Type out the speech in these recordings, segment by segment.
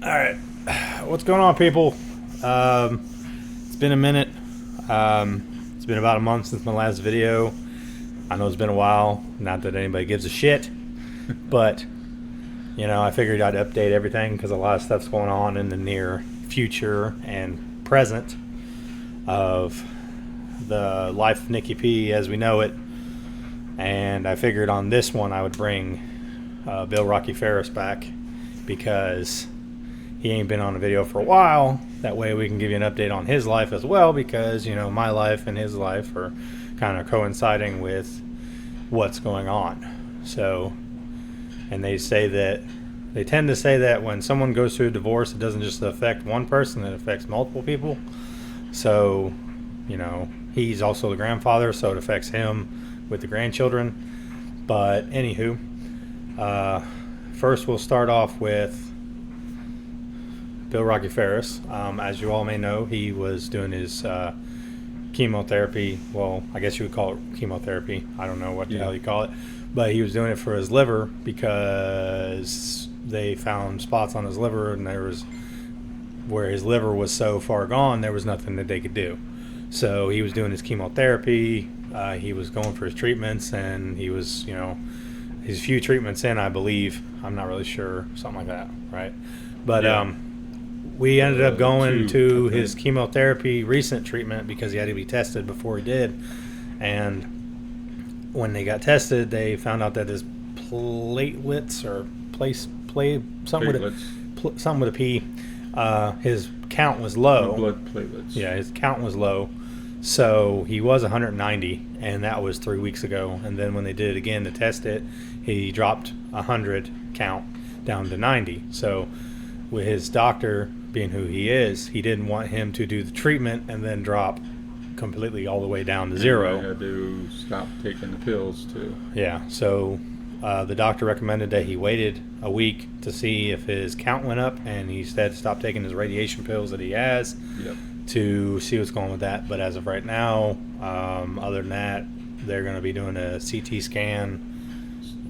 All right, what's going on, people? It's been a minute. It's been about a month since my last video. I know it's been a while. Not that anybody gives a shit, but I figured I'd update everything because a lot of stuff's going on in the near future and present of the life of Nicky P as we know it. And I figured on this one I would bring Bill Phares back because he ain't been on a video for a while. That way we can give you an update on his life as well, because my life and his life are kind of coinciding with what's going on. So, and they tend to say that when someone goes through a divorce, it doesn't just affect one person, it affects multiple people. So, he's also the grandfather, so it affects him with the grandchildren. But anywho, first we'll start off with Bill Phares. As you all may know, he was doing his chemotherapy. Well, I guess you would call it chemotherapy. I don't know what the hell you call it. But he was doing it for his liver because they found spots on his liver, and where his liver was so far gone, there was nothing that they could do. So he was doing his chemotherapy. He was going for his treatments, and he was, his few treatments in, I believe. I'm not really sure. Something like that, right? But, we ended up going to his chemotherapy recent treatment because he had to be tested before he did. And when they got tested, they found out that his platelets or something with a P, his count was low. Blood platelets. Yeah, his count was low. So he was 190, and that was 3 weeks ago. And then when they did it again to test it, he dropped 100 count down to 90. So with his doctor being who he is, he didn't want him to do the treatment and then drop completely all the way down to zero. I had to stop taking the pills too. Yeah, so the doctor recommended that he waited a week to see if his count went up, and he said to stop taking his radiation pills that he has to see what's going on with that. But as of right now, other than that, they're going to be doing a CT scan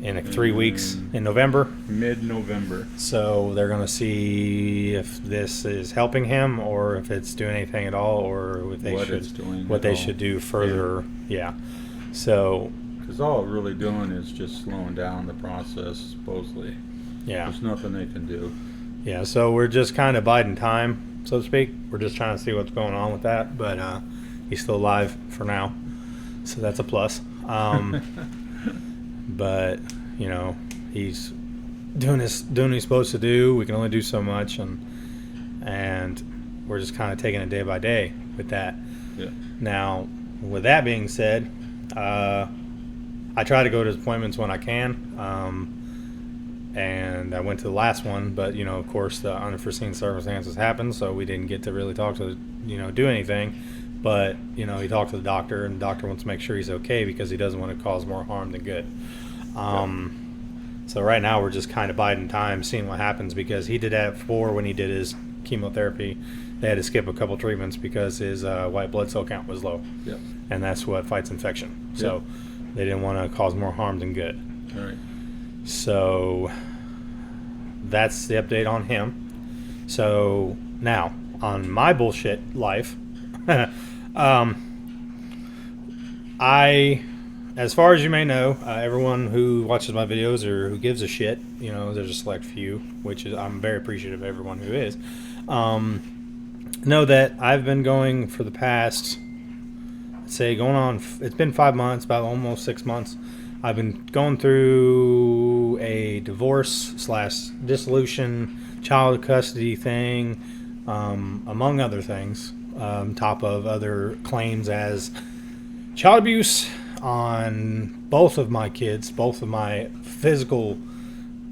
in 3 weeks in November. Mid-November. So they're going to see if this is helping him or if it's doing anything at all, or if they should do further. Yeah. So. Because all it's really doing is just slowing down the process, supposedly. Yeah. There's nothing they can do. Yeah, so we're just kind of biding time, so to speak. We're just trying to see what's going on with that, but he's still alive for now, so that's a plus. But he's doing what he's supposed to do. We can only do so much, and we're just kind of taking it day by day with that. Yeah. Now, with that being said, I try to go to his appointments when I can, and I went to the last one, but of course the unforeseen circumstances happened, so we didn't get to really talk to do anything. But he talked to the doctor, and the doctor wants to make sure he's okay because he doesn't want to cause more harm than good. So right now we're just kind of biding time, seeing what happens, because he did that before when he did his chemotherapy. They had to skip a couple treatments because his white blood cell count was low, and that's what fights infection. So they didn't want to cause more harm than good. All right. So that's the update on him. So now on my bullshit life. As far as you may know, everyone who watches my videos or who gives a shit, there's a select few, which is I'm very appreciative of everyone who is. Know that I've been going for the past, it's been 5 months, about almost 6 months. I've been going through a divorce/dissolution, child custody thing, among other things. Top of other claims as child abuse on both of my kids, both of my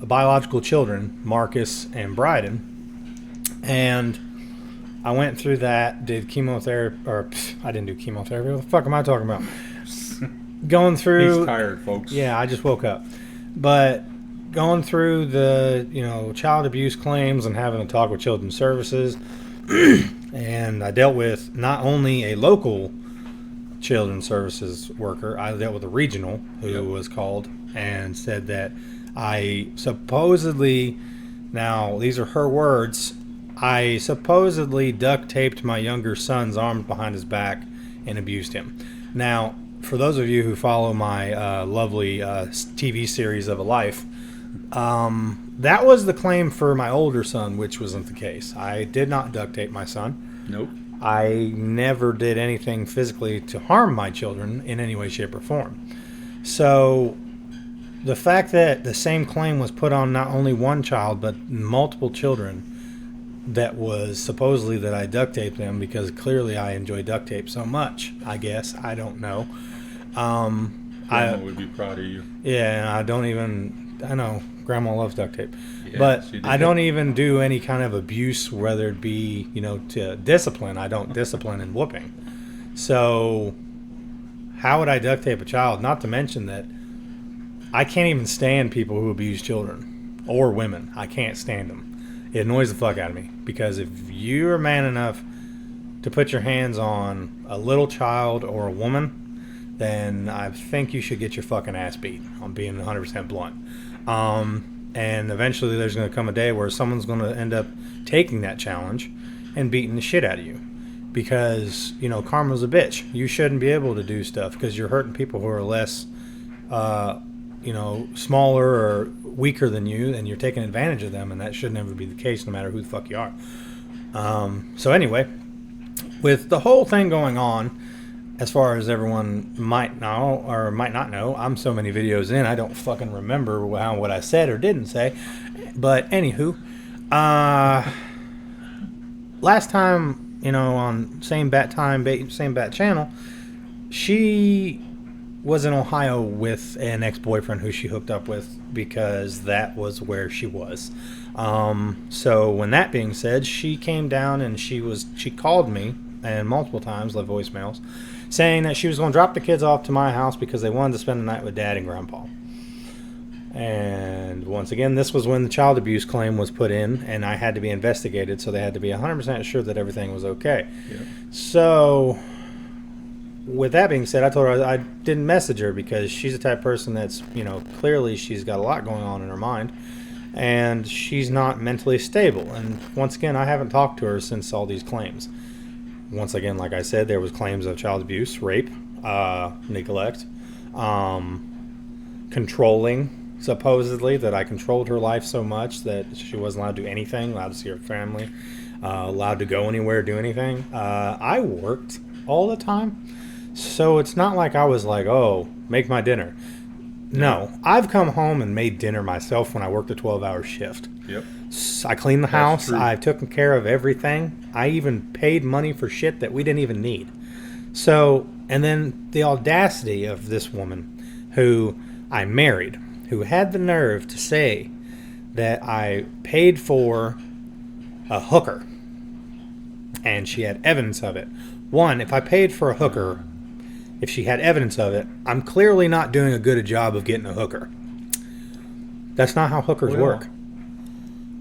biological children, Marcus and Bryden. And I went through that, did chemotherapy, I didn't do chemotherapy. What the fuck am I talking about? Going through. He's tired, folks. Yeah, I just woke up. But going through the, child abuse claims and having a talk with Children's Services. And I dealt with not only a local Children's Services worker, I dealt with a regional who was called and said that I supposedly Now, these are her words. I supposedly duct taped my younger son's arms behind his back and abused him. Now, for those of you who follow my lovely TV series of a life, that was the claim for my older son, which wasn't the case. I did not duct tape my son. Nope. I never did anything physically to harm my children in any way, shape, or form. So the fact that the same claim was put on not only one child, but multiple children, that was supposedly that I duct taped them because clearly I enjoy duct tape so much, I guess. I don't know. Grandma would be proud of you. Yeah, I know Grandma loves duct tape. Yeah, but she did. I don't even do any kind of abuse, whether it be, to discipline. I don't discipline and whooping. So how would I duct tape a child? Not to mention that I can't even stand people who abuse children or women. I can't stand them. It annoys the fuck out of me because if you're man enough to put your hands on a little child or a woman, then I think you should get your fucking ass beat. I'm being 100% blunt. And eventually there's going to come a day where someone's going to end up taking that challenge and beating the shit out of you because, karma's a bitch. You shouldn't be able to do stuff because you're hurting people who are less, smaller or weaker than you, and you're taking advantage of them, and that should never be the case no matter who the fuck you are. So anyway, with the whole thing going on, as far as everyone might know or might not know, I'm so many videos in, I don't fucking remember what I said or didn't say. But anywho, last time, on Same Bat Time, Same Bat Channel, she was in Ohio with an ex-boyfriend who she hooked up with because that was where she was. So when that being said, she came down and she called me and multiple times, left voicemails, saying that she was going to drop the kids off to my house because they wanted to spend the night with Dad and Grandpa. And once again, this was when the child abuse claim was put in, and I had to be investigated, so they had to be 100% sure that everything was okay. Yep. So with that being said, I told her I didn't message her because she's the type of person that's, clearly she's got a lot going on in her mind, and she's not mentally stable. And once again, I haven't talked to her since all these claims. Once again, like I said, there was claims of child abuse, rape, neglect, controlling, supposedly, that I controlled her life so much that she wasn't allowed to do anything, allowed to see her family, allowed to go anywhere, do anything. I worked all the time, so it's not like I was like, oh, make my dinner. No, I've come home and made dinner myself when I worked a 12-hour shift. Yep. I cleaned the house. True. I've taken care of everything. I even paid money for shit that we didn't even need. So, and then the audacity of this woman who I married, who had the nerve to say that I paid for a hooker, and she had evidence of it. One, if I paid for a hooker, if she had evidence of it, I'm clearly not doing a good job of getting a hooker. That's not how hookers work.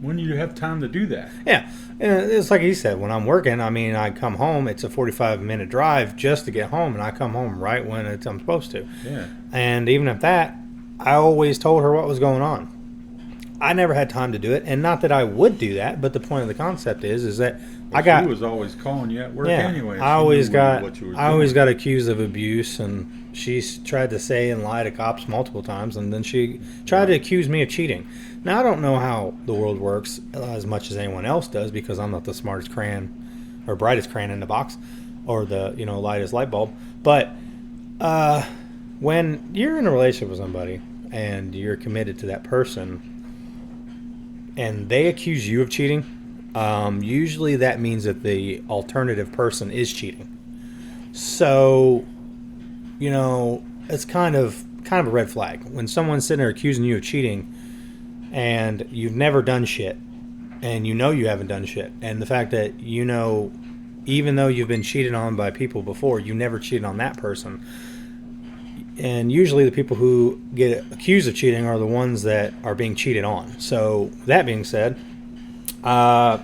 When do you have time to do that? Yeah, it's like he said, when I'm working, I come home, it's a 45-minute drive just to get home, and I come home right when I'm supposed to. Yeah. And even at that, I always told her what was going on. I never had time to do it, and not that I would do that, but the point of the concept is that She was always calling you at work anyway. I always got doing. accused of abuse, and she tried to say and lie to cops multiple times, and then she tried to accuse me of cheating. Now, I don't know how the world works as much as anyone else does because I'm not the smartest crayon or brightest crayon in the box or the lightest light bulb. But when you're in a relationship with somebody and you're committed to that person and they accuse you of cheating, usually that means that the alternative person is cheating. So, it's kind of a red flag when someone's sitting there accusing you of cheating and you've never done shit and you haven't done shit, and the fact that even though you've been cheated on by people before, you never cheated on that person. And usually the people who get accused of cheating are the ones that are being cheated on. So that being said, who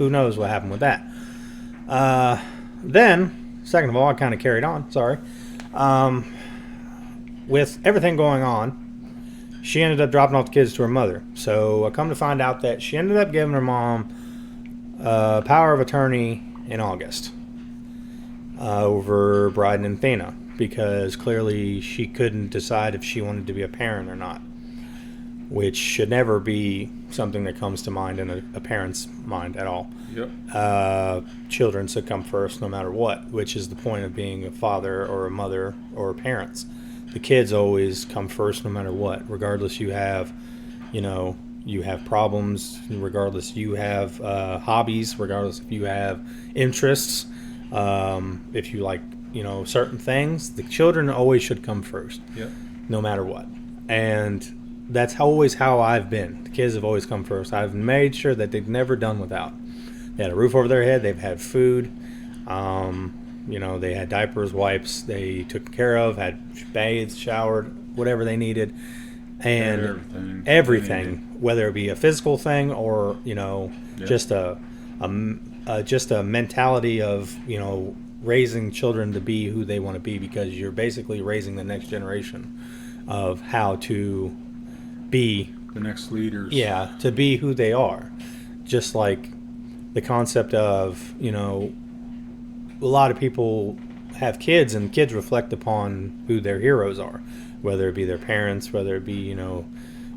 knows what happened with that. Then, second of all, I kind of carried on, sorry. With everything going on, she ended up dropping off the kids to her mother. So I come to find out that she ended up giving her mom power of attorney in August over Bryden and Thena, because clearly she couldn't decide if she wanted to be a parent or not, which should never be something that comes to mind in a parent's mind at all. Yep. Children should come first no matter what, which is the point of being a father or a mother or parents. The kids always come first no matter what, regardless you have problems, regardless you have hobbies, regardless if you have interests, if you like certain things, the children always should come first. Yep. No matter what. And that's always how I've been. The kids have always come first. I've made sure that they've never done without. They had a roof over their head, they've had food, they had diapers, wipes, they took care of, had bathed, showered, whatever they needed. And everything, whether it be a physical thing or just a mentality of raising children to be who they want to be, because you're basically raising the next generation of how to be the next leaders. Yeah, to be who they are. Just like the concept of a lot of people have kids, and kids reflect upon who their heroes are, whether it be their parents, whether it be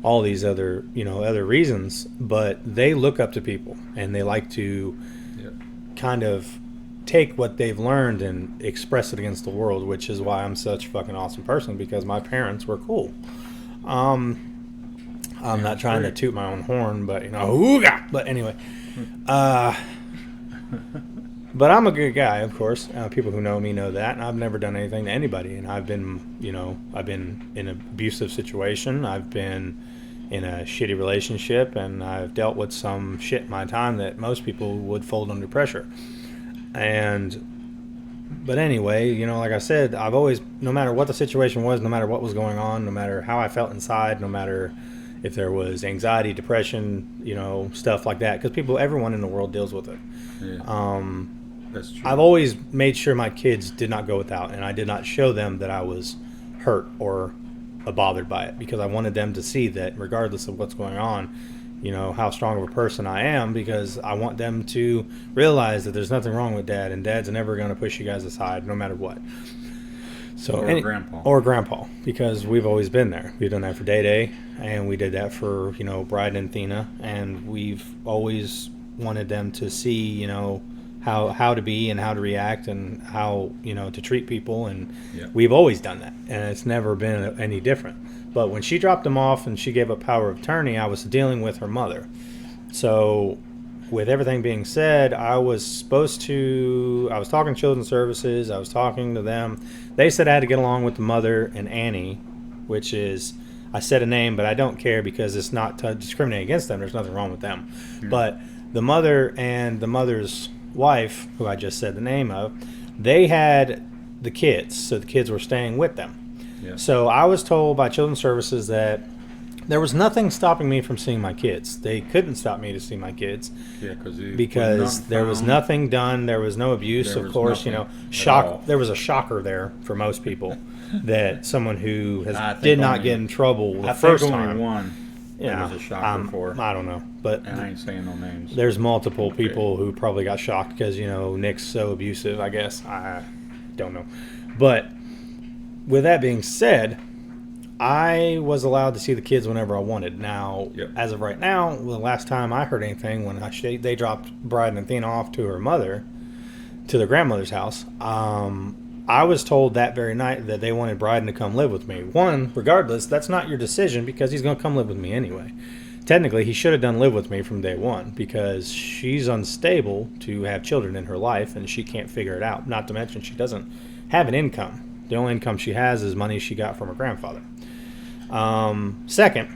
all these other other reasons, but they look up to people and they like to kind of take what they've learned and express it against the world, which is why I'm such a fucking awesome person, because my parents were cool. I'm not trying to toot my own horn, but but anyway, but I'm a good guy, of course. People who know me know that, and I've never done anything to anybody. And I've been in an abusive situation. I've been in a shitty relationship, and I've dealt with some shit in my time that most people would fold under pressure. But anyway, like I said, I've always, no matter what the situation was, no matter what was going on, no matter how I felt inside, no matter if there was anxiety, depression, stuff like that, because everyone in the world deals with it. Yeah. That's true. I've always made sure my kids did not go without, and I did not show them that I was hurt or bothered by it, because I wanted them to see that regardless of what's going on, how strong of a person I am, because I want them to realize that there's nothing wrong with Dad, and Dad's never going to push you guys aside no matter what. Or grandpa, because we've always been there. We've done that for Day, and we did that for Bryden and Thena, and we've always wanted them to see how to be and how to react and how to treat people, and we've always done that, and it's never been any different. But when she dropped them off and she gave up power of attorney, I was dealing with her mother. So with everything being said, I was talking to Children's Services, I was talking to them. They said I had to get along with the mother and Annie, which is, I said a name, but I don't care, because it's not to discriminate against them. There's nothing wrong with them. But the mother and the mother's wife, who I just said the name of, they had the kids, so the kids were staying with them. Yeah. So I was told by Children's Services that there was nothing stopping me from seeing my kids. They couldn't stop me to see my kids. Yeah, because there was nothing done. There was no abuse, of course. Shock. There was a shocker there for most people that someone who did not get in trouble the first time. Only one. Yeah, was a shocker for. I don't know, but and I ain't saying no names. There's multiple people who probably got shocked because Nick's so abusive. I guess I don't know, but with that being said, I was allowed to see the kids whenever I wanted. Now, as of right now, the last time I heard anything, when they dropped Bryden and Thena off to her mother, to their grandmother's house, I was told that very night that they wanted Bryden to come live with me. One, regardless, that's not your decision, because he's going to come live with me anyway. Technically, he should have done live with me from day one, because she's unstable to have children in her life, and she can't figure it out. Not to mention, she doesn't have an income. The only income she has is money she got from her grandfather. Second,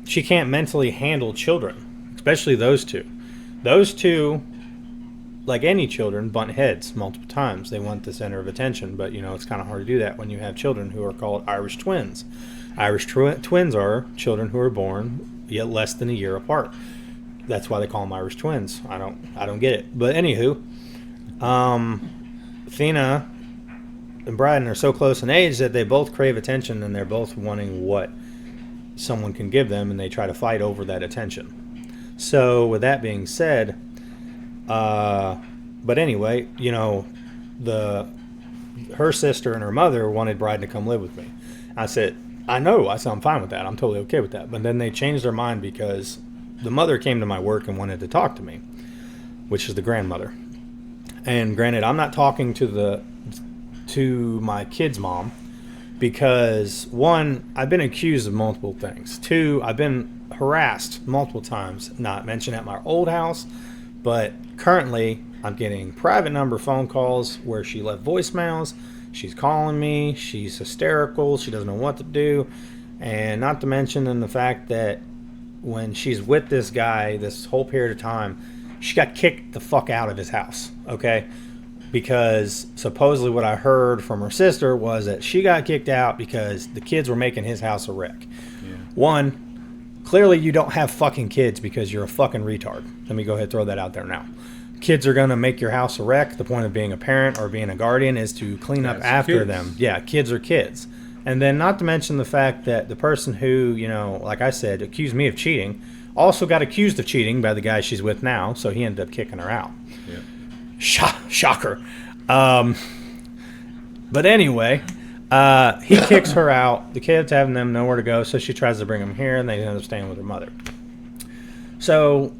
she can't mentally handle children, especially those two. Those two, like any children, butt heads multiple times. They want the center of attention, but it's kind of hard to do that when you have children who are called Irish twins. Irish twins are children who are born yet less than a year apart. That's why they call them Irish twins. I don't get it. But anywho, Thena and Bryden are so close in age that they both crave attention, and they're both wanting what someone can give them, and they try to fight over that attention. So with that being said, but anyway, her sister and her mother wanted Bryden to come live with me. I said, I'm fine with that. I'm totally okay with that. But then they changed their mind because the mother came to my work and wanted to talk to me, which is the grandmother. And granted, I'm not talking to my kid's mom because, one, I've been accused of multiple things. Two, I've been harassed multiple times, not mentioned at my old house, but currently I'm getting private number phone calls where she left voicemails. She's calling me. She's hysterical. She doesn't know what to do. And not to mention the fact that when she's with this guy this whole period of time, she got kicked the fuck out of his house, okay? Because supposedly what I heard from her sister was that she got kicked out because the kids were making his house a wreck. Yeah. One, clearly you don't have fucking kids because you're a fucking retard. Let me go ahead and throw that out there now. Kids are going to make your house a wreck. The point of being a parent or being a guardian is to clean up after them. Yeah, kids are kids. And then not to mention the fact that the person who, like I said, accused me of cheating also got accused of cheating by the guy she's with now, so he ended up kicking her out. Yeah. Shocker. But anyway, he kicks her out. The kids having them nowhere to go, so she tries to bring them here, and they end up staying with her mother. So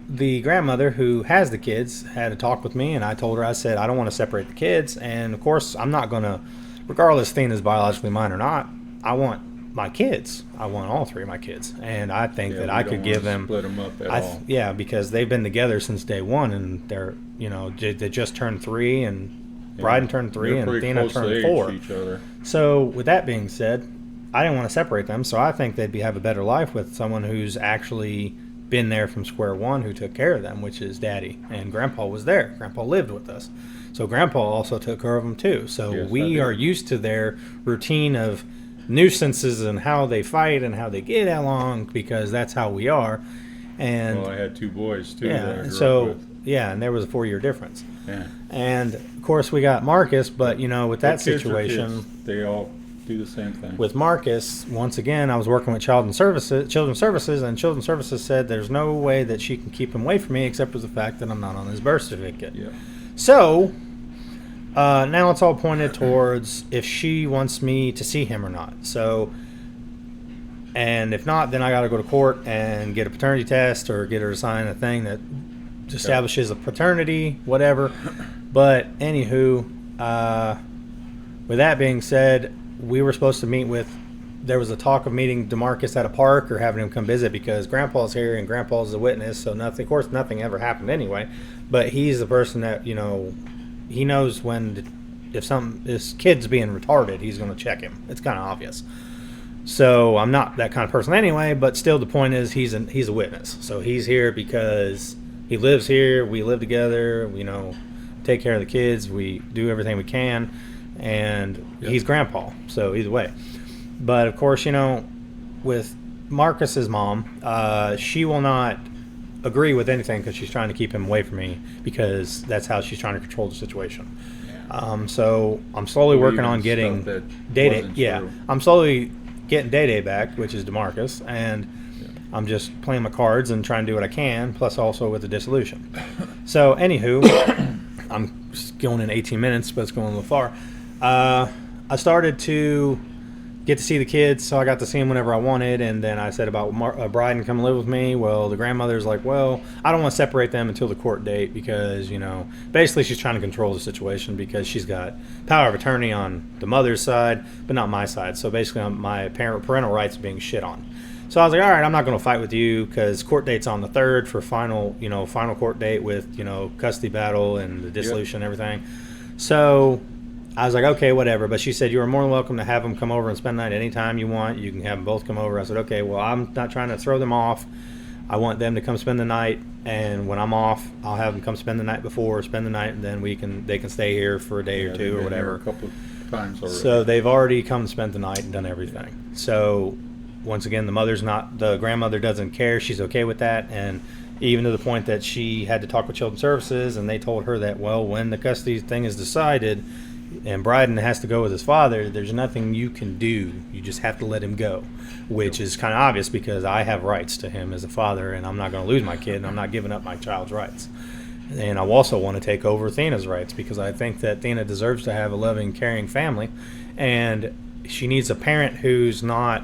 the grandmother who has the kids had a talk with me, and I told her, I said, I don't want to separate the kids, and of course I'm not going to, regardless if Athena's biologically mine or not, I want my kids. I want all three of my kids, and I think that I could give them split them up at all. Yeah, because they've been together since day one, and they're they just turned 3, and Bryden turned 3, and Athena turned 4. Each other. So with that being said, I didn't want to separate them, so I think they'd have a better life with someone who's actually been there from square one, who took care of them, which is Daddy, and Grandpa was there. Grandpa lived with us, so Grandpa also took care of them too. So yes, we are used to their routine of nuisances and how they fight and how they get along, because that's how we are. And I had 2 boys too. Yeah, that I grew so up with. Yeah, and there was a 4-year difference. Yeah, and of course we got Marcus, but with that situation, they all do the same thing. With Marcus, once again, I was working with Children's Services, and Children's Services said there's no way that she can keep him away from me except for the fact that I'm not on his birth certificate. Yeah. So now it's all pointed towards if she wants me to see him or not. So, and if not, then I got to go to court and get a paternity test or get her to sign a thing that establishes a paternity, whatever. But anywho, with that being said, we were supposed to meet with, there was a talk of meeting DeMarcus at a park or having him come visit because Grandpa's here and Grandpa's the witness. So nothing, of course, nothing ever happened anyway. But he's the person that, he knows when, if his kid's being retarded, he's going to check him. It's kind of obvious. So I'm not that kind of person anyway, but still the point is he's a witness. So he's here because he lives here. We live together, take care of the kids. We do everything we can. And he's Grandpa, so either way. But of course, with Marcus's mom, she will not agree with anything because she's trying to keep him away from me because that's how she's trying to control the situation. Yeah. So I'm slowly working on getting Day-Day. Yeah, I'm slowly getting Day-Day back, which is DeMarcus, and I'm just playing my cards and trying to do what I can, plus also with the dissolution. So anywho, I'm going in 18 minutes, but it's going a little far. I started to get to see the kids, so I got to see them whenever I wanted, and then I said about Bryden come live with me. Well, the grandmother's like, well, I don't want to separate them until the court date because, basically she's trying to control the situation because she's got power of attorney on the mother's side, but not my side. So basically my parental rights are being shit on. So I was like, all right, I'm not going to fight with you because court date's on the 3rd for final court date with, custody battle and the dissolution and everything. So I was like, okay, whatever. But she said, you are more than welcome to have them come over and spend the night anytime you want. You can have them both come over. I said, okay, well, I'm not trying to throw them off. I want them to come spend the night. And when I'm off, I'll have them come spend the night before, spend the night, and then they can stay here for a day or two or whatever. A couple of times already. So they've already come and spent the night and done everything. So once again, the grandmother doesn't care. She's okay with that. And even to the point that she had to talk with Children's Services, and they told her that, well, when the custody thing is decided, and Bryden has to go with his father, there's nothing you can do. You just have to let him go, which is kind of obvious because I have rights to him as a father, and I'm not going to lose my kid, and I'm not giving up my child's rights. And I also want to take over Thena's rights because I think that Thena deserves to have a loving, caring family, and she needs a parent who's not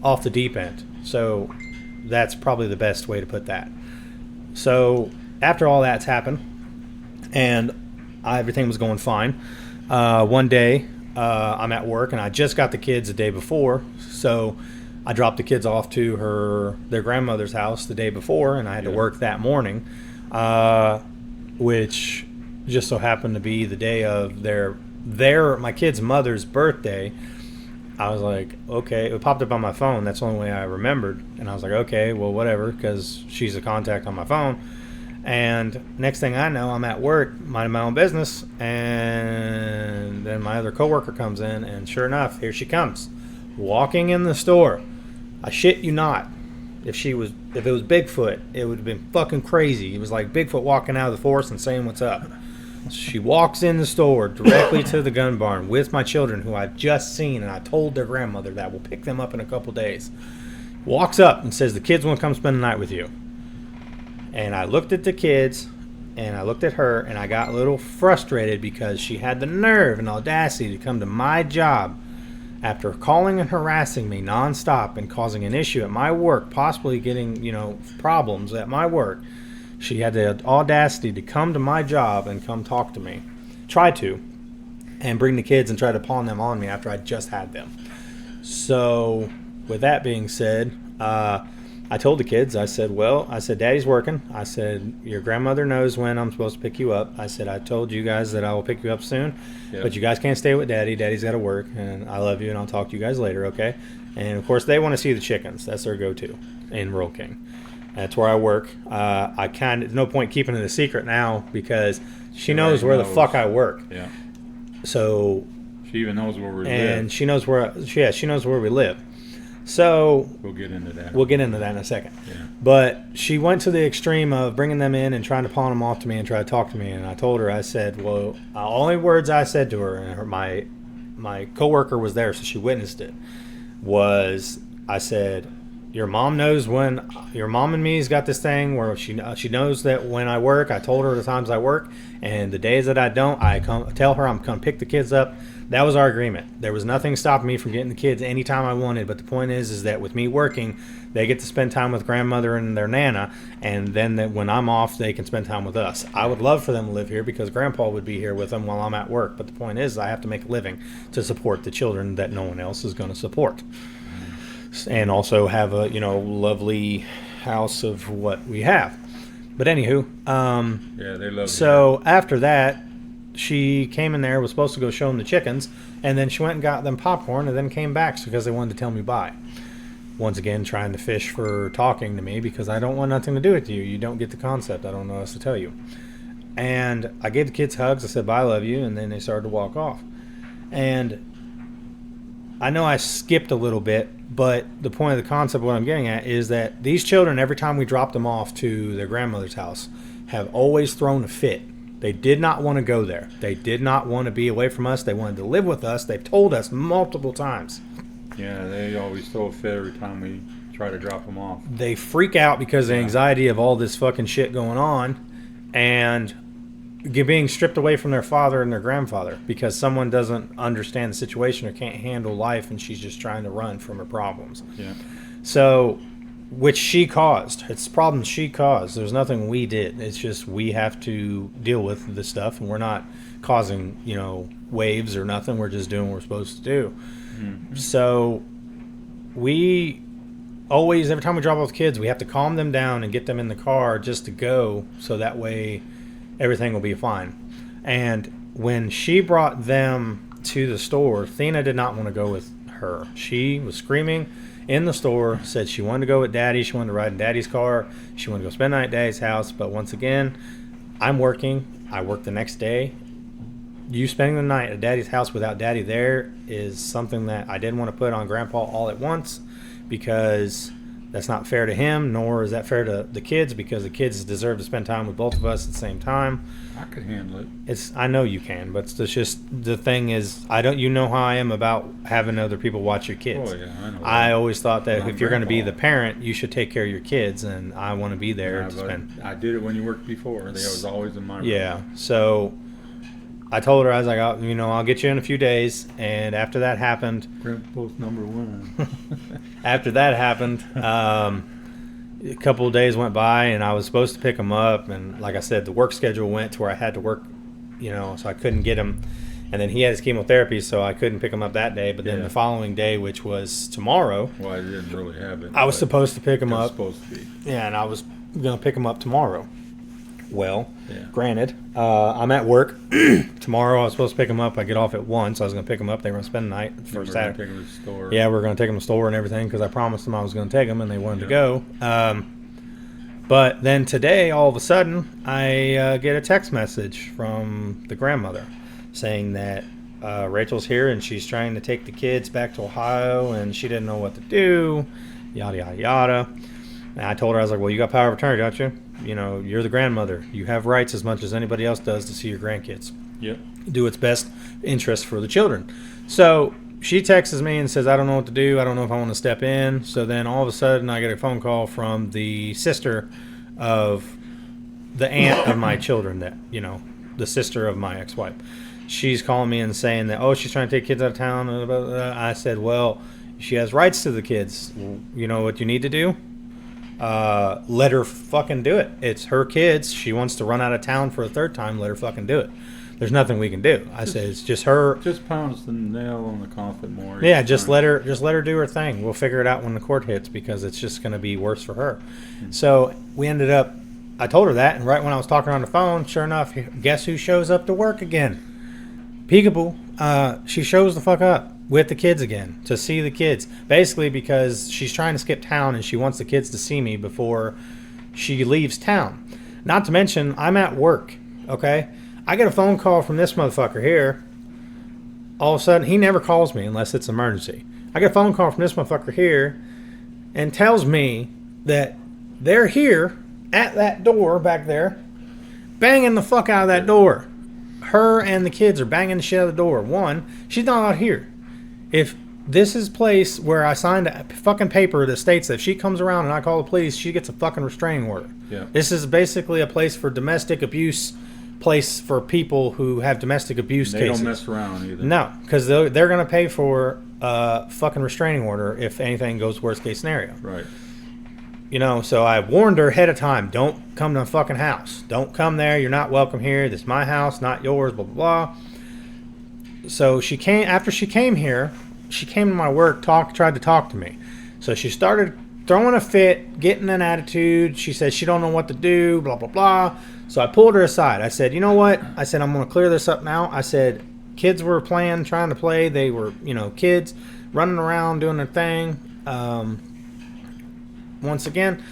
off the deep end. So that's probably the best way to put that. So after all that's happened, and everything was going fine, one day I'm at work, and I just got the kids the day before, so I dropped the kids off to their grandmother's house the day before, and I had to work that morning, which just so happened to be the day of my kid's mother's birthday. I was like, okay, it popped up on my phone. That's the only way I remembered. And I was like, okay, well, whatever, because she's a contact on my phone. And next thing I know, I'm at work, minding my own business, and then my other coworker comes in, and sure enough, here she comes, walking in the store. I shit you not. If it was Bigfoot, it would have been fucking crazy. It was like Bigfoot walking out of the forest and saying what's up. She walks in the store directly to the gun barn with my children, who I've just seen, and I told their grandmother that we'll pick them up in a couple days. Walks up and says, the kids want to come spend the night with you. And I looked at the kids, and I looked at her, and I got a little frustrated because she had the nerve and audacity to come to my job after calling and harassing me nonstop and causing an issue at my work, possibly getting, problems at my work. She had the audacity to come to my job and come talk to me, and bring the kids and try to pawn them on me after I just had them. So with that being said, I told the kids, I said, Daddy's working. I said, your grandmother knows when I'm supposed to pick you up. I said, I told you guys that I will pick you up soon, but you guys can't stay with Daddy. Daddy's got to work, and I love you, and I'll talk to you guys later, okay? And, of course, they want to see the chickens. That's their go-to in Rural King. That's where I work. There's no point keeping it a secret now because she knows where the fuck I work. Yeah. So she even knows where we live. And she knows where we live. So we'll get into that. We'll get into that in a second. Yeah. But she went to the extreme of bringing them in and trying to pawn them off to me and try to talk to me. And I told her, I said, well, the only words I said to her, and my coworker was there, so she witnessed it, was I said, your mom knows when your mom and me's got this thing where she knows that when I work, I told her the times I work, and the days that I don't, I tell her I'm going to pick the kids up. That was our agreement. There was nothing stopping me from getting the kids anytime I wanted, but the point is that with me working, they get to spend time with grandmother and their nana, and then when I'm off, they can spend time with us. I would love for them to live here because grandpa would be here with them while I'm at work, but the point is I have to make a living to support the children that no one else is going to support. And also have a lovely house of what we have. But anywho, they love. So after that, she came in there, was supposed to go show them the chickens, and then she went and got them popcorn, and then came back because they wanted to tell me bye. Once again, trying to fish for talking to me because I don't want nothing to do with you. You don't get the concept. I don't know what else to tell you. And I gave the kids hugs. I said bye, I love you, and then they started to walk off. And I know I skipped a little bit, but the point of the concept, what I'm getting at, is that these children, every time we dropped them off to their grandmother's house, have always thrown a fit. They did not want to go there. They did not want to be away from us. They wanted to live with us. They've told us multiple times. Yeah, they always throw a fit every time we try to drop them off. They freak out because of the anxiety of all this fucking shit going on, and being stripped away from their father and their grandfather because someone doesn't understand the situation or can't handle life, and she's just trying to run from her problems. Yeah. So, which she caused. It's problems she caused. There's nothing we did. It's just we have to deal with this stuff, and we're not causing, waves or nothing. We're just doing what we're supposed to do. Mm-hmm. So, we always, every time we drop off kids, we have to calm them down and get them in the car just to go, so that way everything will be fine. And when she brought them to the store, Thena did not want to go with her. She was screaming in the store, said she wanted to go with Daddy. She wanted to ride in Daddy's car. She wanted to go spend the night at Daddy's house. But once again, I'm working. I work the next day. You spending the night at Daddy's house without Daddy there is something that I didn't want to put on Grandpa all at once, because That's not fair to him, nor is that fair to the kids, because the kids deserve to spend time with both of us at the same time. I could handle it. I know you can, but it's just the thing is, you know how I am about having other people watch your kids. Oh yeah, I know. I always thought that I'm if you're going to be grandpa. the parent, you should take care of your kids, and I want to be there Yeah, to but spend. I did it when you worked before. They was always in my room. Yeah, so I told her, I was like, I'll get you in a few days, and after that happened, Grandpa's number one. after that happened, a couple of days went by, and I was supposed to pick him up, and like I said, the work schedule went to where I had to work, so I couldn't get him, and then he had his chemotherapy, so I couldn't pick him up that day. But then the following day, which was tomorrow, Well, I didn't really have it. I was supposed to pick him It was up. supposed to be. Yeah, and I was gonna pick him up tomorrow. Well, Yeah. granted, I'm at work tomorrow. I was supposed to pick him up. I get off at 1, so I was gonna pick him up. They were gonna spend the night Then for we're gonna Saturday. take him to the store. Yeah, we're going to take them to the store and everything because I promised them I was going to take them, and they wanted to go. But then today, all of a sudden, I get a text message from the grandmother saying that Rachel's here and she's trying to take the kids back to Ohio, and she didn't know what to do, yada, yada, yada. And I told her, I was like, well, you got power of attorney, don't you? You're the grandmother. You have rights as much as anybody else does to see your grandkids. Yep. Do its best interest for the children. So she texts me and says, I don't know what to do. I don't know if I want to step in. So then all of a sudden I get a phone call from the sister of the aunt of my children, the sister of my ex-wife. She's calling me and saying that, she's trying to take kids out of town. I said, well, she has rights to the kids. You know what you need to do? Let her fucking do it. It's her kids. She wants to run out of town for a third time. Let her fucking do it. There's nothing we can do. I said it's just her. Just pounds the nail on the coffin more. Yeah, just let her do her thing. We'll figure it out when the court hits, because it's just going to be worse for her. So we ended up. I told her that, and right when I was talking on the phone, sure enough, guess who shows up to work again? Peekaboo. She shows the fuck up with the kids again to see the kids, basically because she's trying to skip town and she wants the kids to see me before she leaves town. Not to mention, I'm at work. Okay. I get a phone call from this motherfucker here. All of a sudden, he never calls me unless it's an emergency. I get a phone call from this motherfucker here and tells me that they're here at that door back there, banging the fuck out of that door. Her and the kids are banging the shit out of the door. One, she's not out here. If this is a place where I signed a fucking paper that states that if she comes around and I call the police, she gets a fucking restraining order. Yeah. This is basically a place for domestic abuse, place for people who have domestic abuse They cases. don't mess around either. No, because they're going to pay for a fucking restraining order if anything goes worst case scenario. Right. So I warned her ahead of time, don't come to the fucking house. Don't come there. You're not welcome here. This is my house, not yours, blah, blah, blah. So after she came here, she came to my work, tried to talk to me. So she started throwing a fit, getting an attitude. She said she don't know what to do, blah, blah, blah. So I pulled her aside. I said, you know what? I said, I'm going to clear this up now. I said, kids were trying to play. They were, kids running around doing their thing. Once again.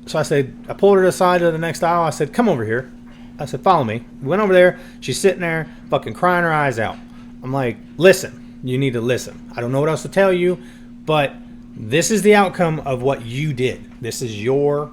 So I said, I pulled her aside to the next aisle. I said, come over here. I said, follow me. We went over there. She's sitting there fucking crying her eyes out. I'm like, listen, you need to listen. I don't know what else to tell you, but this is the outcome of what you did. This is your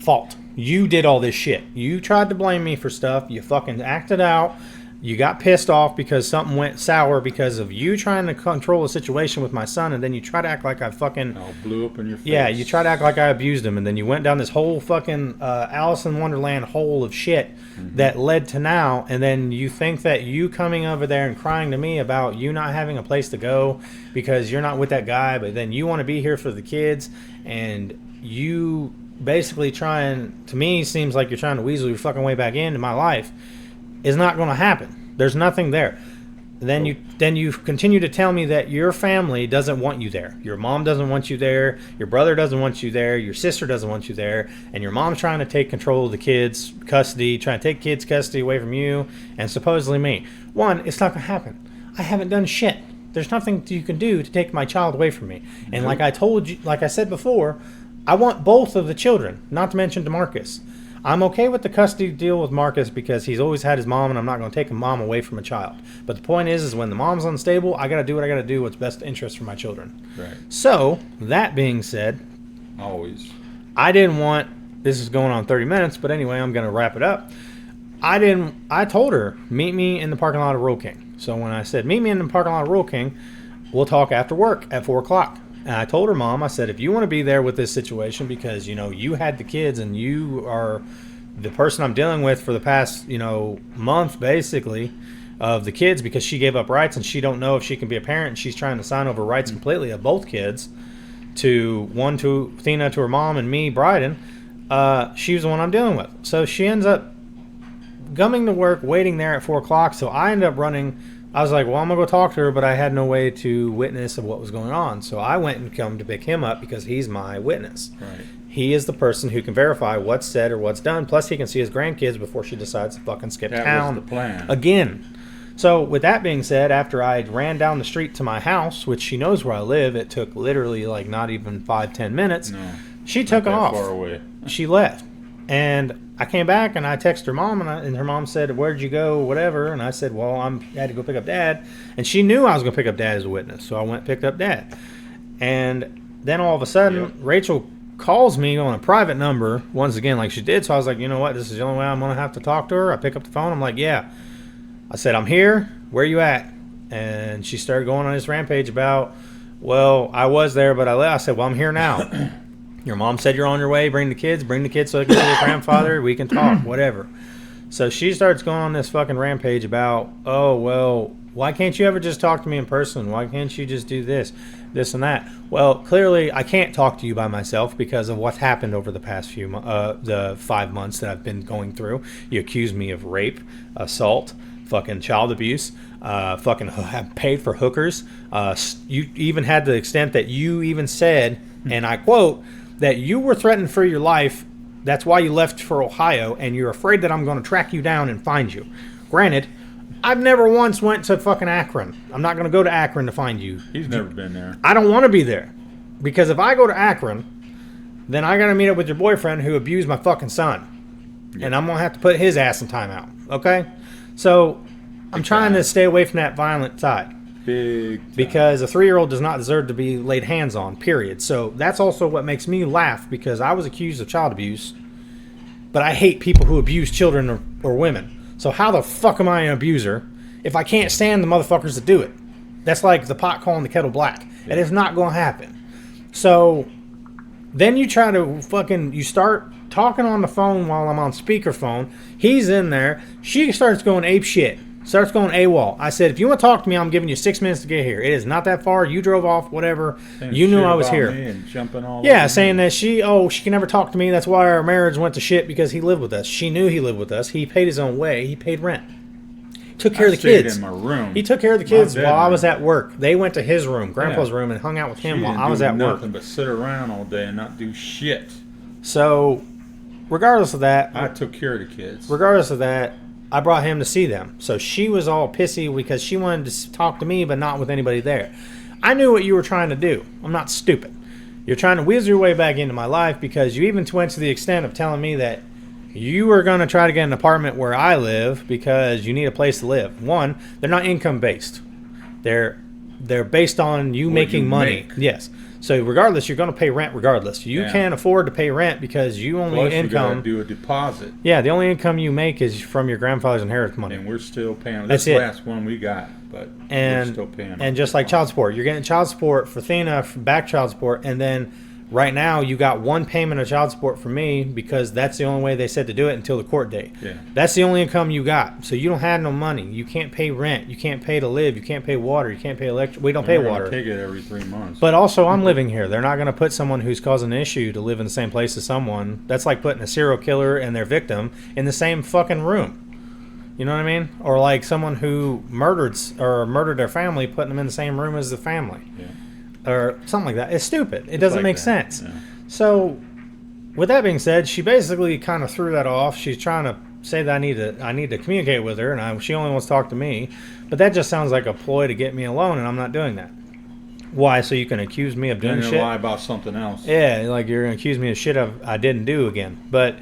fault. You did all this shit. You tried to blame me for stuff. You fucking acted out. You got pissed off because something went sour because of you trying to control a situation with my son, and then you try to act like I fucking... All blew up in your face. Yeah, you try to act like I abused him, and then you went down this whole fucking Alice in Wonderland hole of shit that led to now, and then you think that you coming over there and crying to me about you not having a place to go because you're not with that guy, but then you want to be here for the kids, and you basically trying, to me, seems like you're trying to weasel your fucking way back into my life, is not going to happen. There's nothing there. Then you continue to tell me that your family doesn't want you there. Your mom doesn't want you there. Your brother doesn't want you there. Your sister doesn't want you there. And your mom's trying to take control of the kids' custody, trying to take kids' custody away from you and supposedly me. One, it's not going to happen. I haven't done shit. There's nothing you can do to take my child away from me. And like I told you, like I said before, I want both of the children, not to mention DeMarcus. I'm okay with the custody deal with Marcus because he's always had his mom, and I'm not going to take a mom away from a child. But the point is when the mom's unstable, I got to do what I got to do, what's best interest for my children. Right. So, that being said, Always. I didn't want, this is going on 30 minutes, but anyway, I'm going to wrap it up. I told her, meet me in the parking lot of Rural King. So when I said, meet me in the parking lot of Rural King, we'll talk after work at 4 o'clock. And I told her mom, I said, if you want to be there with this situation because, you know, you had the kids and you are the person I'm dealing with for the past, you know, month, basically, of the kids because she gave up rights and she don't know if she can be a parent. And she's trying to sign over rights completely of both kids to Thena, to her mom, and me, Bryden. She was the one I'm dealing with. So she ends up coming to work, waiting there at 4 o'clock. So I ended up running. I was like, well, I'm going to go talk to her, but I had no way to witness of what was going on. So I went and come to pick him up because he's my witness. Right. He is the person who can verify what's said or what's done. Plus, he can see his grandkids before she decides to fucking skip town. That was the plan. Again. So with that being said, after I ran down the street to my house, which she knows where I live, it took literally like not even 5-10 minutes. No, she took off. Far away. She left. And I came back and I texted her mom, and her mom said, where'd you go, whatever. And I said, well, I had to go pick up Dad. And she knew I was going to pick up Dad as a witness. So I went and picked up Dad. And then all of a sudden, Rachel calls me on a private number, once again, like she did. So I was like, you know what? This is the only way I'm going to have to talk to her. I pick up the phone. I'm like, yeah. I said, I'm here. Where you at? And she started going on this rampage about, well, I was there, but I left. I said, well, I'm here now. Your mom said you're on your way. Bring the kids so they can see your grandfather. We can talk, whatever. So she starts going on this fucking rampage about, oh, well, why can't you ever just talk to me in person? Why can't you just do this and that? Well, clearly I can't talk to you by myself because of what's happened over the past the 5 months that I've been going through. You accuse me of rape, assault, fucking child abuse, fucking have paid for hookers. You even had the extent that you even said, and I quote, that you were threatened for your life. That's why you left for Ohio, and you're afraid that I'm going to track you down and find you. Granted, I've never once went to fucking Akron. I'm not going to go to Akron to find you. He's never been there. I don't want to be there. Because if I go to Akron, then I got to meet up with your boyfriend who abused my fucking son. Yeah. And I'm going to have to put his ass in timeout. Okay? So, I'm trying to stay away from that violent side. Big time. Because a 3-year-old does not deserve to be laid hands on, period. So that's also what makes me laugh, because I was accused of child abuse, but I hate people who abuse children or women. So how the fuck am I an abuser if I can't stand the motherfuckers that do it? That's like the pot calling the kettle black. Yeah. It is not going to happen. So then you try to you start talking on the phone while I'm on speakerphone. He's in there. She starts going ape shit. Starts going AWOL. I said, if you want to talk to me, I'm giving you 6 minutes to get here. It is not that far. You drove off, whatever. You knew I was here. And jumping all yeah, saying that she can never talk to me. That's why our marriage went to shit, because he lived with us. She knew he lived with us. He paid his own way. He paid rent. Took care of the kids. In my room. He took care of the kids while I was at work. They went to his room, Grandpa's room, and hung out with him while I was at work. Nothing but sit around all day and not do shit. So, regardless of that, I took care of the kids. Regardless of that, I brought him to see them. So she was all pissy because she wanted to talk to me, but not with anybody there. I knew what you were trying to do. I'm not stupid. You're trying to whiz your way back into my life, because you even went to the extent of telling me that you were going to try to get an apartment where I live because you need a place to live. One, they're not income based. They're based on you making money. Yes. So regardless, you're going to pay rent regardless. You can't afford to pay rent because you only Plus income. You do a deposit. Yeah, the only income you make is from your grandfather's inheritance money. And we're still paying. That's the it. Last one we got, but we're still paying. And just like child support, you're getting child support for Thena, back child support, and then right now you got one payment of child support from me because that's the only way they said to do it until the court date. Yeah. That's the only income you got. So you don't have no money. You can't pay rent. You can't pay to live. You can't pay water. You can't pay electric. We don't pay water. Take it every 3 months. But also, I'm living here. They're not going to put someone who's causing an issue to live in the same place as someone. That's like putting a serial killer and their victim in the same fucking room. You know what I mean? Or like someone who murdered their family, putting them in the same room as the family. Yeah. Or something like that. It's stupid. It doesn't make sense. Yeah. So, with that being said, she basically kind of threw that off. She's trying to say that I need to communicate with her, and she only wants to talk to me. But that just sounds like a ploy to get me alone, and I'm not doing that. Why? So you can accuse me of doing shit? Lie about something else. Yeah, like you're going to accuse me of shit I didn't do again. But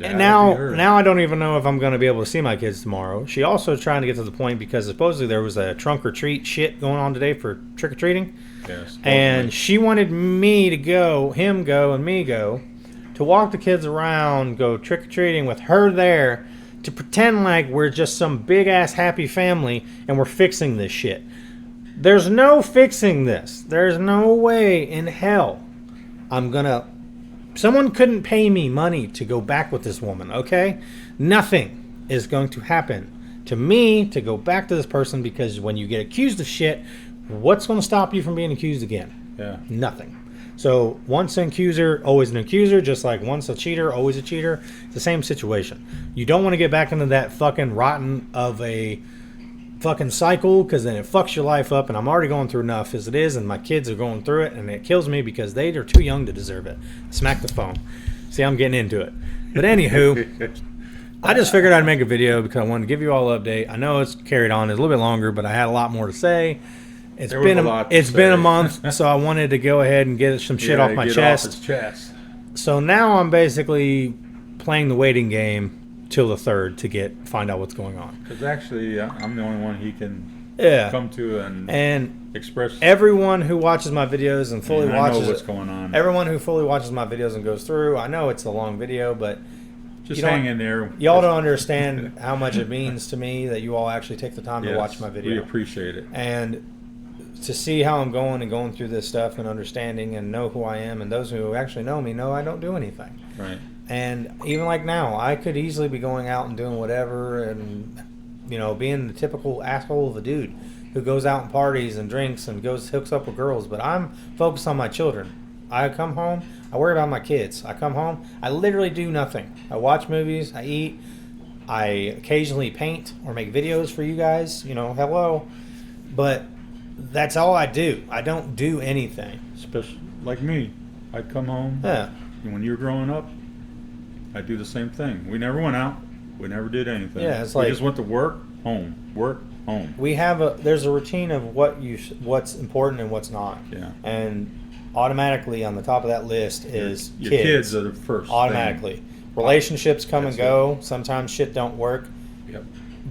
And now I don't even know if I'm going to be able to see my kids tomorrow. She also trying to get to the point because supposedly there was a trunk or treat shit going on today for trick or treating. Yes. And she wanted me to go, him go, and me go to walk the kids around, go trick or treating with her there to pretend like we're just some big ass happy family and we're fixing this shit. There's no fixing this. There's no way in hell I'm going to. Someone couldn't pay me money to go back with this woman, okay? Nothing is going to happen to me to go back to this person because when you get accused of shit, what's going to stop you from being accused again? Yeah. Nothing. So once an accuser, always an accuser, just like once a cheater, always a cheater. It's the same situation. You don't want to get back into that fucking rotten of a fucking cycle because then it fucks your life up, and I'm already going through enough as it is, and my kids are going through it, and it kills me because they are too young to deserve it. Smack the phone. See, I'm getting into it. But anywho, I just figured I'd make a video because I wanted to give you all an update. I know it's carried on. It's a little bit longer, but I had a lot more to say. It's been a month, so I wanted to go ahead and get some shit off my chest. So now I'm basically playing the waiting game till the 3rd to find out what's going on. Because actually, I'm the only one he can come to and express. Everyone who watches my videos and fully watches, I know what's going on. Everyone who fully watches my videos and goes through, I know it's a long video, but just hang in there. Y'all don't understand how much it means to me that you all actually take the time to watch my video. We appreciate it. And to see how I'm going through this stuff and understanding and know who I am, and those who actually know me know I don't do anything. Right. And even like now, I could easily be going out and doing whatever and, being the typical asshole of a dude who goes out and parties and drinks and hooks up with girls. But I'm focused on my children. I come home, I worry about my kids. I come home, I literally do nothing. I watch movies, I eat, I occasionally paint or make videos for you guys, hello. But that's all I do. I don't do anything. Especially like me. I'd come home. Yeah. And when you were growing up, I do the same thing. We never went out. We never did anything. Yeah, it's we like just went to work, home, work, home. There's a routine of what's important and what's not. Yeah. And automatically on the top of that list is your kids are the first. Automatically. Relationships come and go. Sometimes shit don't work. Yep.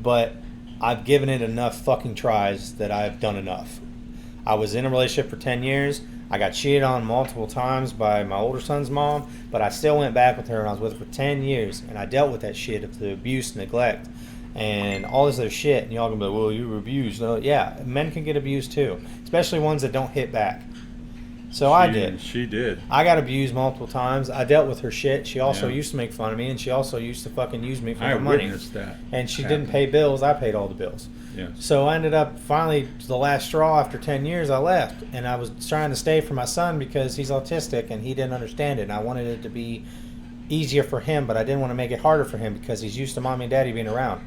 But I've given it enough fucking tries that I've done enough. I was in a relationship for 10 years. I got cheated on multiple times by my older son's mom, but I still went back with her, and I was with her for 10 years, and I dealt with that shit of the abuse, neglect, and all this other shit. And y'all gonna be like, well, you were abused. No, yeah, men can get abused too, especially ones that don't hit back. So I did. She did. I got abused multiple times. I dealt with her shit. She also used to make fun of me, and she also used to fucking use me for my money. I witnessed that. And she didn't pay bills. I paid all the bills. Yes. So I ended up finally, the last straw after 10 years, I left. And I was trying to stay for my son because he's autistic and he didn't understand it. And I wanted it to be easier for him, but I didn't want to make it harder for him because he's used to mommy and daddy being around.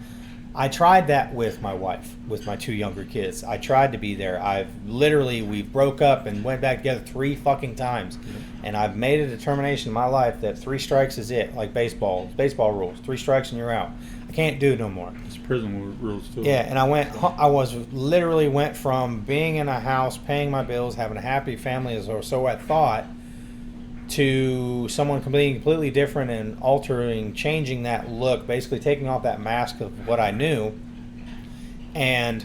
I tried that with my wife, with my 2 younger kids. I tried to be there. We broke up and went back together 3 fucking times. Mm-hmm. And I've made a determination in my life that 3 strikes is it, like baseball rules. 3 strikes and you're out. I can't do it no more. It's prison rules too. Yeah, and I went from being in a house, paying my bills, having a happy family, or so I thought, to someone completely different and changing that look, basically taking off that mask of what I knew and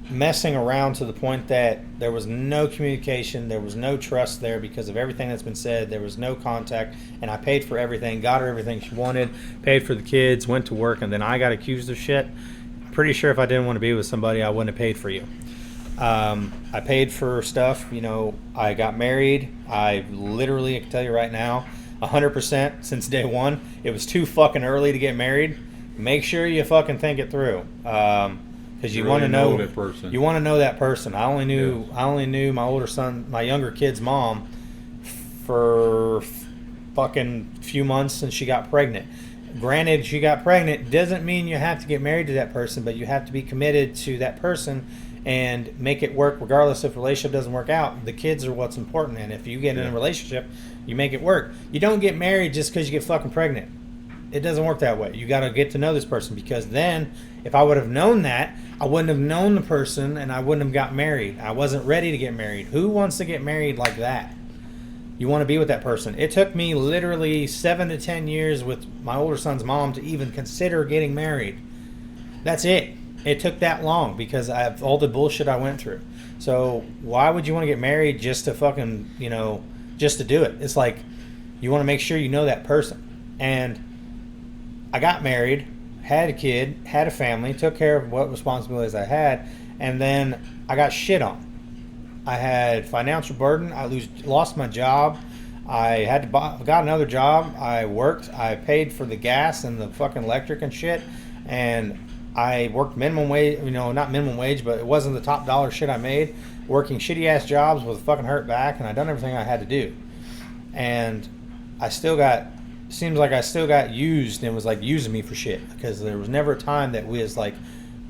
messing around to the point that there was no communication, there was no trust there because of everything that's been said, there was no contact, and I paid for everything, got her everything she wanted, paid for the kids, went to work, and then I got accused of shit. I'm pretty sure if I didn't want to be with somebody, I wouldn't have paid for you. I paid for stuff, I got married. I literally, I can tell you right now, 100% since day one, it was too fucking early to get married. Make sure you fucking think it through. Because you want to know that person. You want to know that person. I only knew my older son, my younger kid's mom, for fucking few months since she got pregnant. Granted, she got pregnant doesn't mean you have to get married to that person, but you have to be committed to that person and make it work regardless if the relationship doesn't work out. The kids are what's important, and if you get in a relationship, you make it work. You don't get married just because you get fucking pregnant. It doesn't work that way. You got to get to know this person, because then if I would have known that, I wouldn't have known the person and I wouldn't have got married. I wasn't ready to get married. Who wants to get married like that? You want to be with that person. It took me literally 7 to 10 years with my older son's mom to even consider getting married. That's it. It took that long because I have all the bullshit I went through. So why would you want to get married just to fucking, just to do it? It's like you want to make sure you know that person. And I got married, had a kid, had a family, took care of what responsibilities I had, and then I got shit on. I had financial burden. I lost my job. I had to got another job. I worked. I paid for the gas and the fucking electric and shit. And I worked minimum wage, not minimum wage, but it wasn't the top dollar shit I made. Working shitty ass jobs with a fucking hurt back, and I done everything I had to do. And I still got used and was like using me for shit because there was never a time that we was like,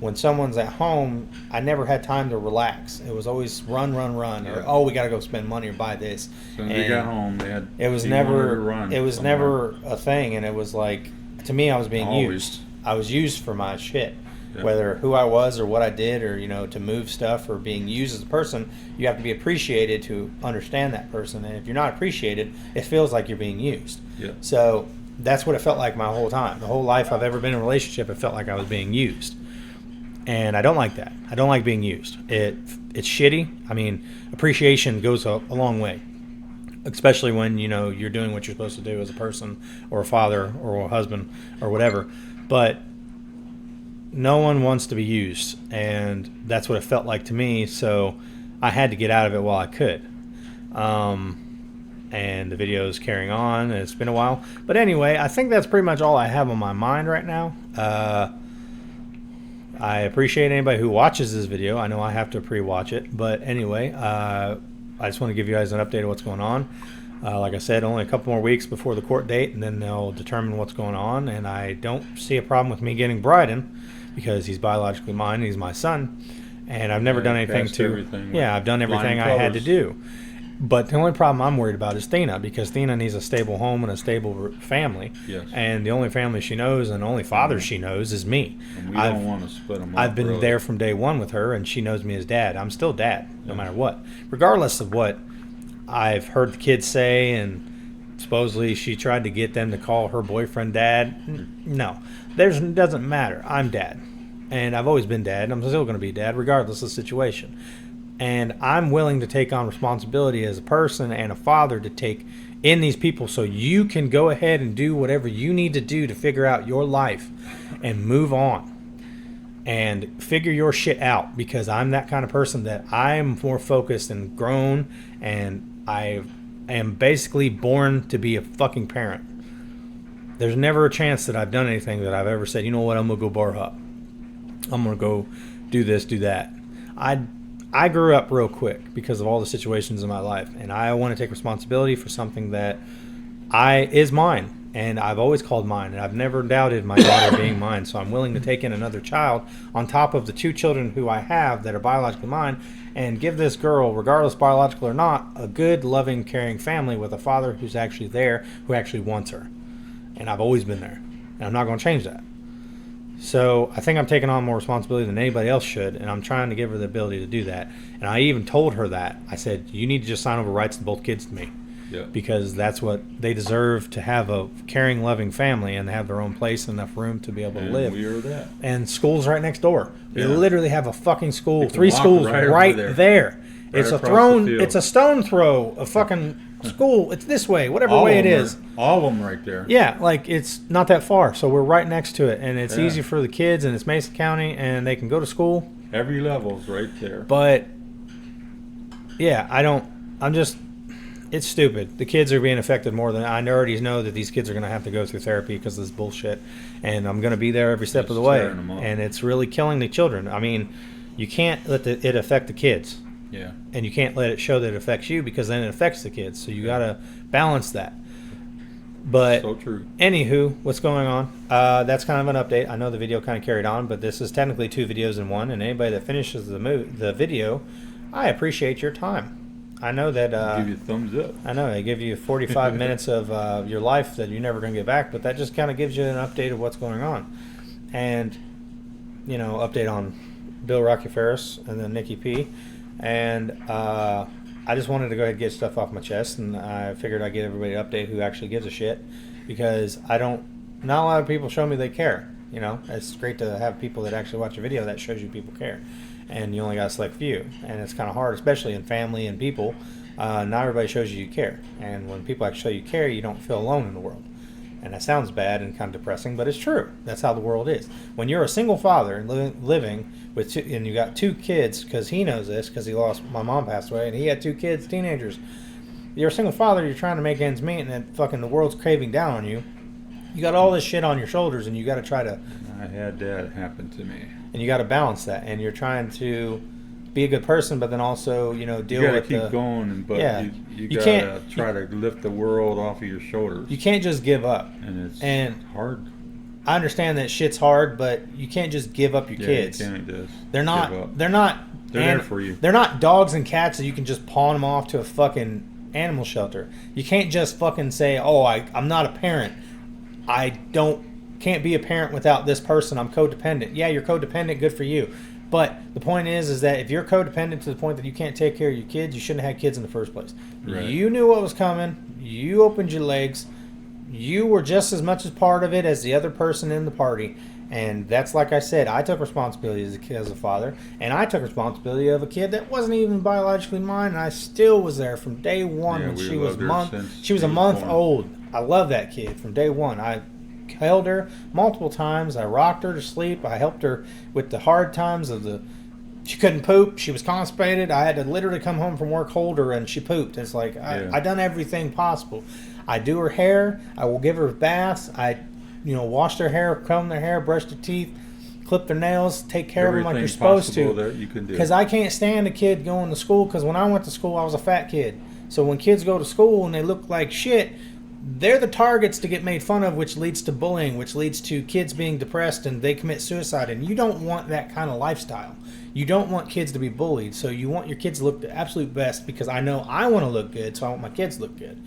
when someone's at home, I never had time to relax. It was always run, Yeah. or we got to go spend money or buy this. As soon as we got home, it was never a thing, and it was like, to me, I was being used. I was used for my shit, whether who I was or what I did, or to move stuff, or being used as a person. You have to be appreciated to understand that person, and if you're not appreciated, it feels like you're being used. Yeah. So that's what it felt like my whole time. The whole life I've ever been in a relationship, it felt like I was being used. And I don't like that. I don't like being used. It's shitty. I mean, appreciation goes a long way, especially when you're doing what you're supposed to do as a person, or a father, or a husband, or whatever. But no one wants to be used, and that's what it felt like to me. So I had to get out of it while I could. And the video is carrying on, and it's been a while. But anyway, I think that's pretty much all I have on my mind right now. I appreciate anybody who watches this video. I know I have to pre-watch it, but anyway, I just want to give you guys an update of what's going on. Like I said, only a couple more weeks before the court date, and then they'll determine what's going on. And I don't see a problem with me getting Bryden because he's biologically mine. He's my son, and I've never done anything to. Yeah, I've done everything I had to do. But the only problem I'm worried about is Thena, because Thena needs a stable home and a stable family. Yes. And the only family she knows and the only father she knows is me. And we don't want to split them up. I've been there from day one with her, and she knows me as dad. I'm still dad, no matter what. Regardless of what I've heard the kids say, and supposedly she tried to get them to call her boyfriend dad. No. It doesn't matter. I'm dad. And I've always been dad, and I'm still going to be dad, regardless of the situation. And I'm willing to take on responsibility as a person and a father to take in these people, so you can go ahead and do whatever you need to do to figure out your life and move on and figure your shit out, because I'm that kind of person that I'm more focused and grown, and I am basically born to be a fucking parent. There's never a chance that I've done anything that I've ever said, you know what, I'm going to go bar hop. I'm going to go do this, do that. I grew up real quick because of all the situations in my life, and I want to take responsibility for something that is mine, and I've always called mine, and I've never doubted my daughter being mine. So I'm willing to take in another child on top of the 2 children who I have that are biologically mine, and give this girl, regardless biological or not, a good, loving, caring family with a father who's actually there, who actually wants her. And I've always been there, and I'm not going to change that. So I think I'm taking on more responsibility than anybody else should, and I'm trying to give her the ability to do that. And I even told her that. I said, you need to just sign over rights to both kids to me. Yeah. Because that's what they deserve, to have a caring, loving family and have their own place and enough room to be able to live. We are that. And school's right next door. Yeah. They literally have a fucking school, 3 schools right there. It's a stone throw of fucking school. It's this way, whatever way it is. All of them right there. Yeah, like it's not that far, so we're right next to it, and it's easy for the kids, and it's Mason County, and they can go to school. Every level's right there. But yeah, it's stupid. The kids are being affected more than I already know that these kids are going to have to go through therapy because of this bullshit, and I'm going to be there every step of the way, and it's really killing the children. I mean, you can't let it affect the kids. Yeah. And you can't let it show that it affects you, because then it affects the kids. So you got to balance that. But so true. Anywho, what's going on? That's kind of an update. I know the video kind of carried on, but this is technically 2 videos in one. And anybody that finishes the video, I appreciate your time. I know that. Give you a thumbs up. I know they give you 45 minutes of your life that you're never going to get back, but that just kind of gives you an update of what's going on, and update on Bill Rocky Phares and then Nicky P. And I just wanted to go ahead and get stuff off my chest, and I figured I'd get everybody an update who actually gives a shit, because not a lot of people show me they care. You know, it's great to have people that actually watch a video that shows you people care, and you only got a select few, and it's kind of hard, especially in family and people. Not everybody shows you care, and when people actually show you care, you don't feel alone in the world. And that sounds bad and kind of depressing, but it's true. That's how the world is. When you're a single father living with two, and you got 2 kids, because he knows this, because my mom passed away, and he had 2 kids, teenagers. You're a single father, you're trying to make ends meet, and then fucking the world's craving down on you. You got all this shit on your shoulders, and you got to try to... I had that happen to me. And you got to balance that, and you're trying to be a good person, but then also, deal with You got to keep going, but you got to try to lift the world off of your shoulders. You can't just give up. And it's hard. I understand that shit's hard, but you can't just give up your kids. You can't just They're give They're up. There for you. They're not dogs and cats that you can just pawn them off to a fucking animal shelter. You can't just fucking say, "Oh, I'm not a parent. Can't be a parent without this person. I'm codependent." Yeah, you're codependent. Good for you. But the point is that if you're codependent to the point that you can't take care of your kids, you shouldn't have had kids in the first place. Right. You knew what was coming. You opened your legs. You were just as much as part of it as the other person in the party. And that's, like I said, I took responsibility as a father. And I took responsibility of a kid that wasn't even biologically mine. And I still was there from day one when she was a month old. I love that kid from day one. I held her multiple times. I rocked her to sleep. I helped her with the hard times she couldn't poop. She was constipated. I had to literally come home from work, hold her, and she pooped. It's like, I done everything possible. I do her hair. I will give her baths. I, washed her hair, combed their hair, brushed her teeth, clipped their nails, take care of them like you're supposed to. That you can do. Because I can't stand a kid going to school, because when I went to school, I was a fat kid. So when kids go to school and they look like shit, they're the targets to get made fun of, which leads to bullying, which leads to kids being depressed and they commit suicide. And you don't want that kind of lifestyle. You don't want kids to be bullied. So you want your kids to look the absolute best, because I know I want to look good, so I want my kids to look good.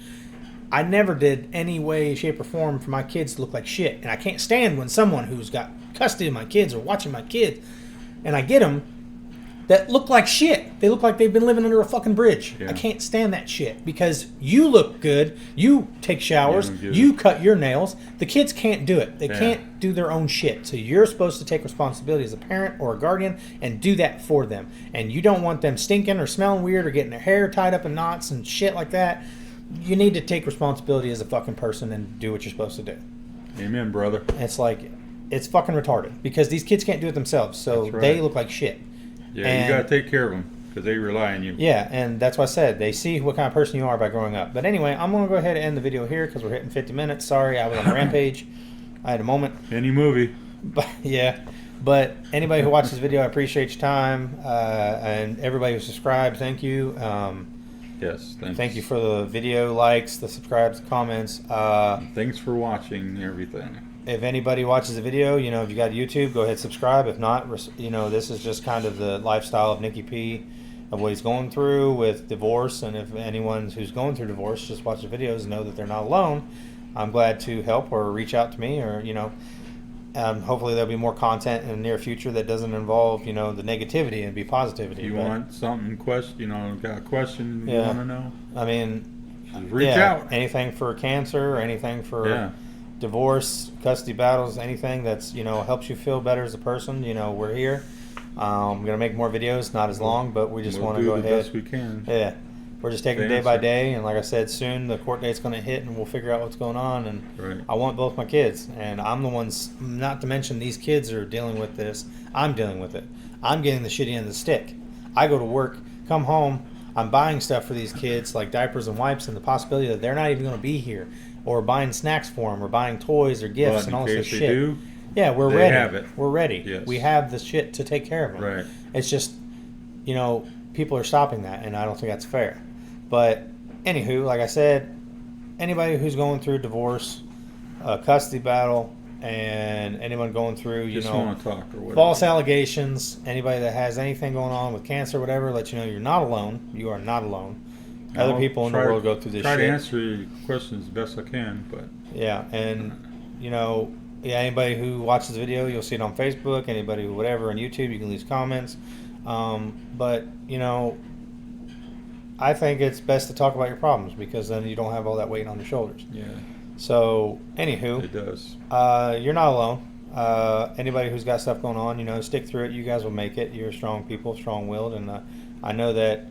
I never did any way, shape, or form for my kids to look like shit. And I can't stand when someone who's got custody of my kids or watching my kids, and I get them, that look like shit. They look like they've been living under a fucking bridge. Yeah. I can't stand that shit, because you look good, you take showers, you cut your nails. The kids can't do it. They can't do their own shit. So you're supposed to take responsibility as a parent or a guardian and do that for them. And you don't want them stinking or smelling weird or getting their hair tied up in knots and shit like that. You need to take responsibility as a fucking person and do what you're supposed to do. Amen, brother. It's like, it's fucking retarded, because these kids can't do it themselves. So they look like shit. Yeah, and you got to take care of them, because they rely on you. Yeah, and that's why I said they see what kind of person you are by growing up. But anyway, I'm going to go ahead and end the video here, because we're hitting 50 minutes. Sorry, I was on a rampage. I had a moment. Any movie. But, yeah. But anybody who watches this video, I appreciate your time. And everybody who subscribed, thank you. Yes, thanks. Thank you for the video likes, the subscribes, the comments. Thanks for watching everything. If anybody watches the video, if you got YouTube, go ahead, subscribe. If not, this is just kind of the lifestyle of Nicky P, of what he's going through with divorce. And if anyone who's going through divorce just watch the videos, know that they're not alone. I'm glad to help, or reach out to me, or, hopefully there'll be more content in the near future that doesn't involve, the negativity, and be positivity. You want something, got a question you want to know? I mean, just reach out. Anything for cancer, or anything for divorce, custody battles, anything that's, helps you feel better as a person, we're here. I'm going to make more videos, not as long, but we just want to go ahead. We'll do the best we can. Yeah. We're just taking it day by day, and like I said, soon the court date's going to hit, and we'll figure out what's going on. And I want both my kids, and I'm the ones. Not to mention, these kids are dealing with this. I'm dealing with it. I'm getting the shitty end of the stick. I go to work, come home, I'm buying stuff for these kids, like diapers and wipes, and the possibility that they're not even going to be here, or buying snacks for them, or buying toys or gifts, and all this shit. Yeah, we're ready. Have it. We're ready. Yes. We have the shit to take care of them. Right. It's just, people are stopping that, and I don't think that's fair. But anywho, like I said, anybody who's going through divorce, custody battle, and anyone going through, just want to talk or whatever. False allegations, anybody that has anything going on with cancer, whatever, let you know you're not alone. You are not alone. Other people in the world go through this shit. Try to answer your questions the best I can, but yeah, and anybody who watches the video, you'll see it on Facebook. Anybody who whatever on YouTube, you can leave comments. But I think it's best to talk about your problems because then you don't have all that weight on your shoulders. Yeah, So, anywho, it does. you're not alone. Anybody who's got stuff going on, stick through it. You guys will make it. You're strong people, strong-willed, and I know that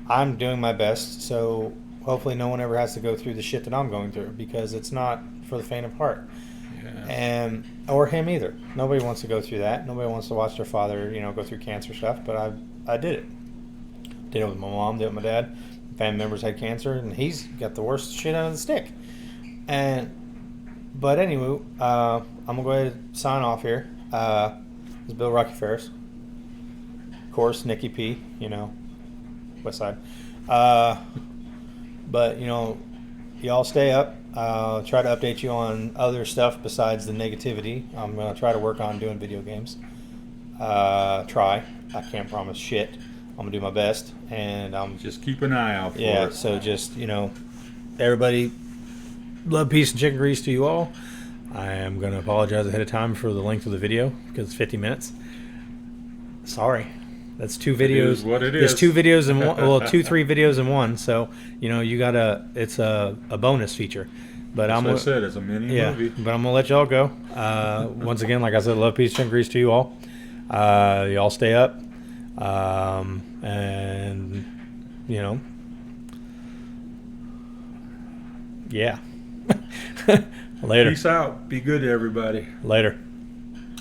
I'm doing my best. So hopefully, no one ever has to go through the shit that I'm going through because it's not for the faint of heart. Yeah. Or him either. Nobody wants to go through that. Nobody wants to watch their father, go through cancer stuff. But I did it. Did it with my mom. Did it with my dad. Family members had cancer, and he's got the worst shit out of the stick. But anyway, I'm gonna go ahead and sign off here. This is Bill Rocky Phares. Of course, Nicky P. West Side. But y'all stay up. Try to update you on other stuff besides the negativity. I'm going to try to work on doing video games. Try. I can't promise shit. I'm going to do my best. And Just keep an eye out for yeah, it. so just, everybody, love, peace, and chicken grease to you all. I am going to apologize ahead of time for the length of the video because it's 50 minutes. Sorry. That's 2 videos. It is what it There's is. 2 videos in one. Well, 2-3 videos in one. So you gotta. It's a bonus feature. But That's I'm what I said. It's a mini movie. But I'm gonna let y'all go. Once again, like I said, love, peace, and grease to you all. Y'all stay up. And yeah. Later. Peace out. Be good to everybody. Later.